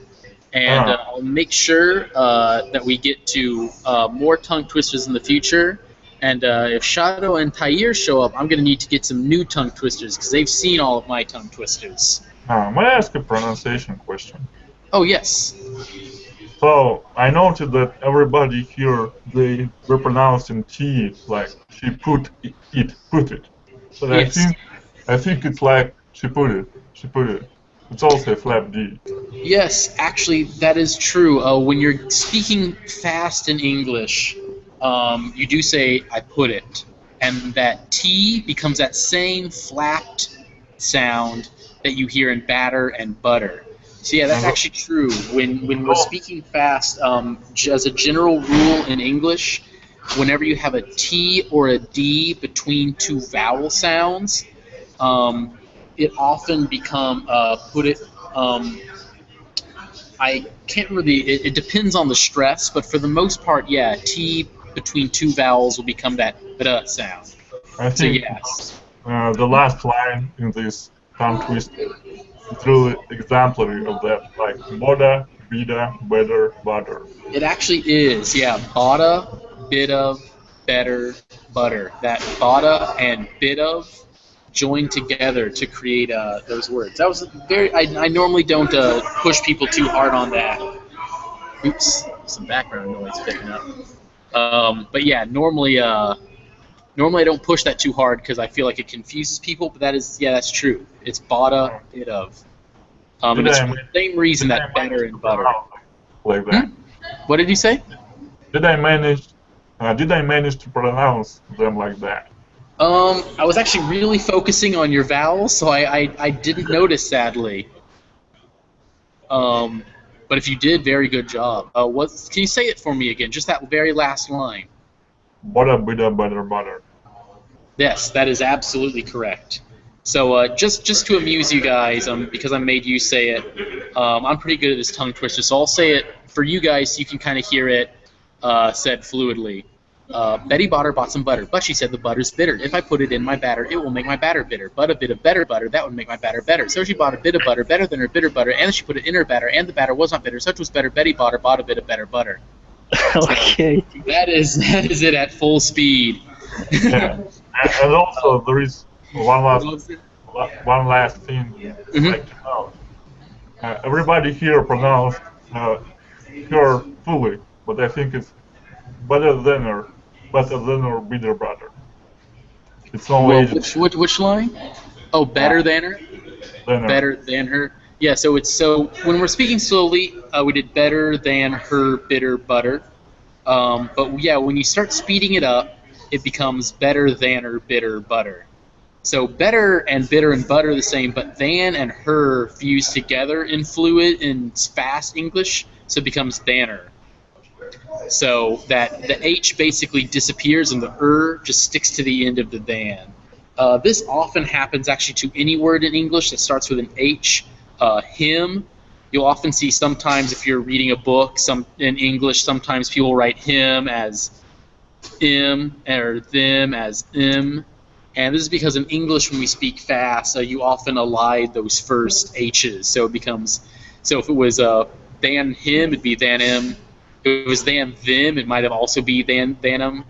and I'll make sure that we get to more tongue twisters in the future. And if Shadow and Tahir show up, I'm going to need to get some new tongue twisters, because they've seen all of my tongue twisters. May I ask a pronunciation question? Oh, yes. So, I noted that everybody here, they were pronouncing T, like she put it. But Yes. I think it's like she put it. she put it. It's also a flap D. Yes, actually, that is true. When you're speaking fast in English, you do say "I put it," and that T becomes that same flapped sound that you hear in batter and butter. So yeah, that's actually true. When we're speaking fast, as a general rule in English, whenever you have a T or a D between two vowel sounds, it often become put it. I can't really. It depends on the stress, but for the most part, yeah, T between two vowels will become that "da" sound. I So think yes. the last line in this tongue twister is really exemplary of that, like boda, bida, better, butter. It actually is, yeah. Bada, bit of, better, butter. That bada and bit of join together to create those words. That was very. I normally don't push people too hard on that. Oops, some background noise picking up. But yeah, normally I don't push that too hard because I feel like it confuses people. But that's true. It's bada, bit of. And it's for the same reason that better and butter. Like that. What did you say? Did I manage to pronounce them like that? I was actually really focusing on your vowels, so I didn't notice, sadly. But if you did, very good job. Can you say it for me again? Just that very last line. Butter, bida, butter, butter. Yes, that is absolutely correct. So just to amuse you guys, because I made you say it, I'm pretty good at this tongue twister, so I'll say it for you guys so you can kind of hear it said fluidly. Betty Botter bought some butter, but she said the butter's bitter. If I put it in my batter, it will make my batter bitter. But a bit of better butter, that would make my batter better. So she bought a bit of butter, better than her bitter butter, and she put it in her batter, and the batter was not bitter. Such was better. Betty Botter bought a bit of better butter. Okay. So that is it at full speed. Yeah. And also there is one last thing I'd like to know. Everybody here pronounced her fully, but I think it's better than her, bitter butter. It's no Well, way. which line? Oh, better than her. Better than her. Yeah. So when we're speaking slowly, we did better than her bitter butter. But yeah, when you start speeding it up, it becomes better than her bitter butter. So better and bitter and butter are the same, but than and her fuse together in fluid in fast English, so it becomes thanner. So that the H basically disappears and the just sticks to the end of the than. This often happens actually to any word in English that starts with an H. Him, you'll often see sometimes if you're reading a book in English, sometimes people write him as im or them as im. And this is because in English, when we speak fast, you often elide those first H's. So it becomes, if it was than him, it'd be than him. If it was than them, it might have also be than them.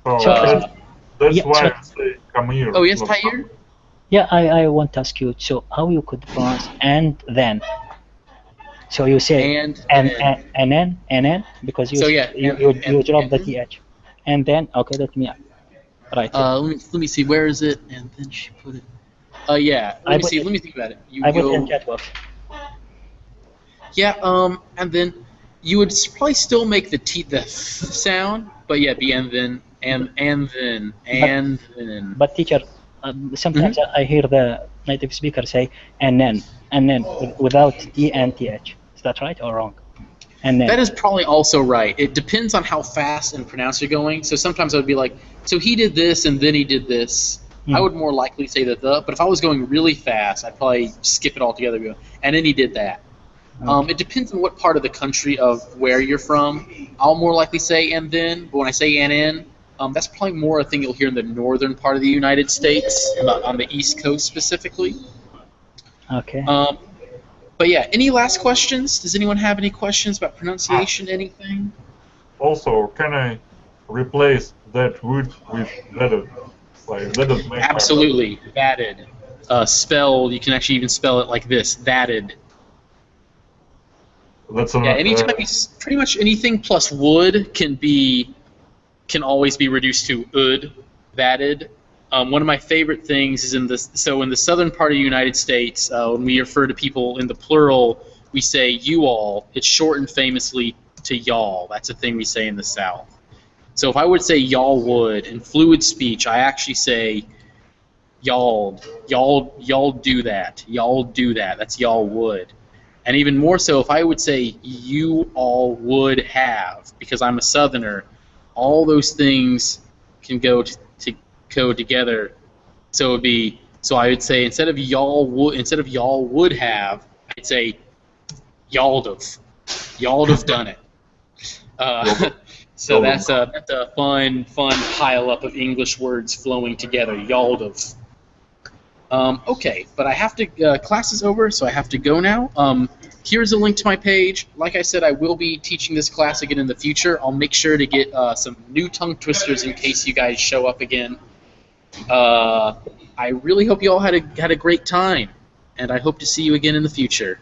So that's why I say come here. Oh, yes, Tahir? Yeah, I want to ask you, so how you could pronounce and then? So you say and then, because you drop the TH. And then, okay, let me write it. Let me see, where is it? And then she put it. Yeah, let me think about it. I put in chat box. Yeah, and then you would probably still make the sound, but yeah, be and then, and then. But teacher, sometimes I hear the native speaker say and then without T and TH. Is that right or wrong? And then. That is probably also right. It depends on how fast and pronounced you're going. So sometimes I would be like, so he did this and then he did this. I would more likely say the, but if I was going really fast, I'd probably skip it altogether and go, and then he did that. Okay. It depends on what part of the country of where you're from. I'll more likely say and then, but when I say and in, that's probably more a thing you'll hear in the northern part of the United States, on the East Coast specifically. Okay. But yeah, any last questions? Does anyone have any questions about pronunciation, anything? Also, can I replace that word with vetted? Like, vetted make absolutely, vatted. Spelled, you can actually even spell it like this, vatted. That's anytime pretty much anything plus would can always be reduced to ud, vatted. One of my favorite things is in the southern part of the United States, when we refer to people in the plural, we say you all. It's shortened famously to y'all. That's a thing we say in the South. So if I would say y'all would, in fluid speech, I actually say y'all do that. Y'all do that. That's y'all would. And even more so, if I would say you all would have, because I'm a Southerner, all those things can go together. So it'd be, so I would say instead of y'all would have, I'd say y'all'd have done it. So that's a fun pile up of English words flowing together. Y'all'd have. Okay, but I have to. Class is over, so I have to go now. Here's a link to my page. Like I said, I will be teaching this class again in the future. I'll make sure to get some new tongue twisters in case you guys show up again. I really hope you all had a great time, and I hope to see you again in the future.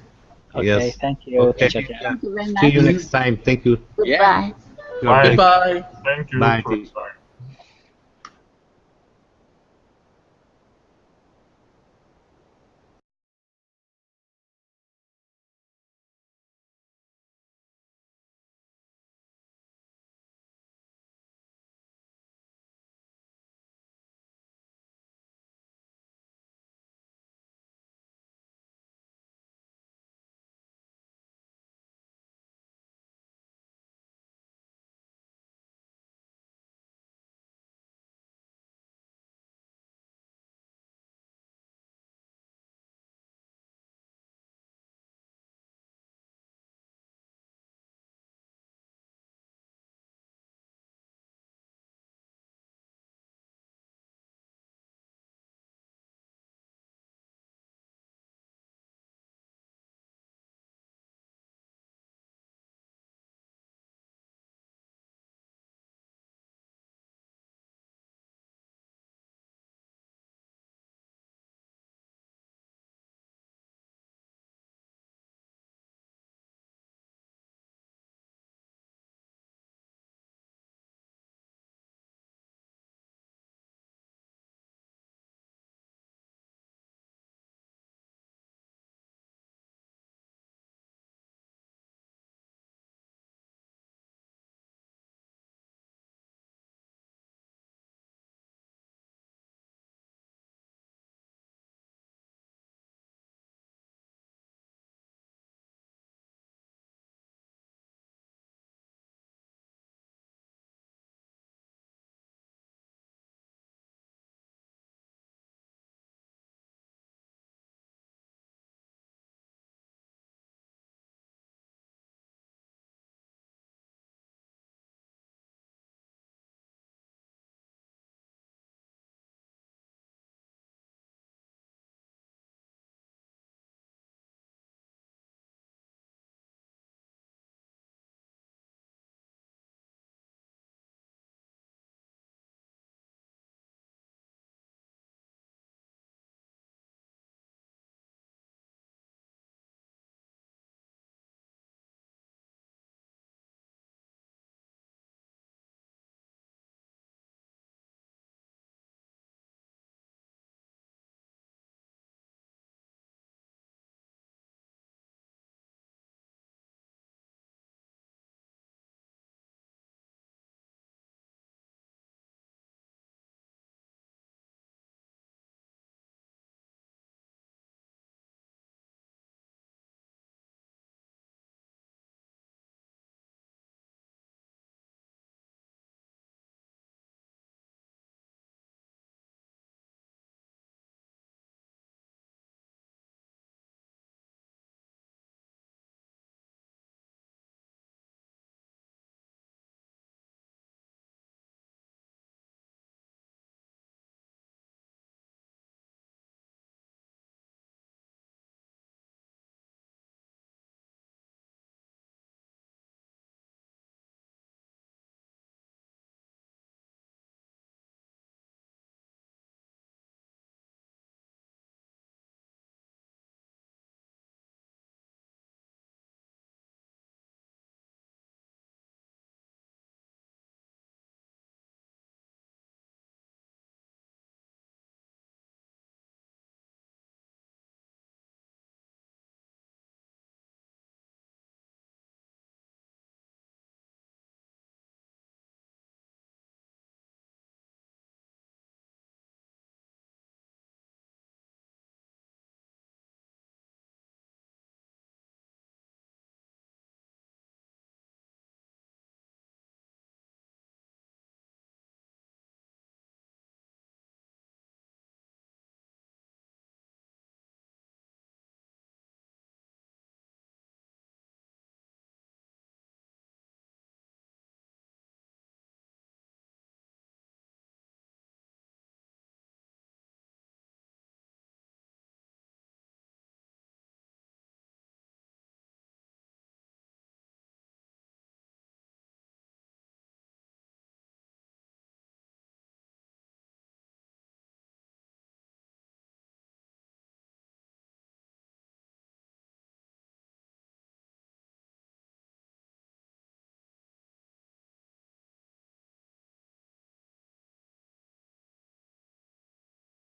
Okay, Yes. thank you. Okay. Teacher Jan. Thank you very much. See you next time. Thank you. Goodbye. You're very- Goodbye. Thank you Bye. for your time.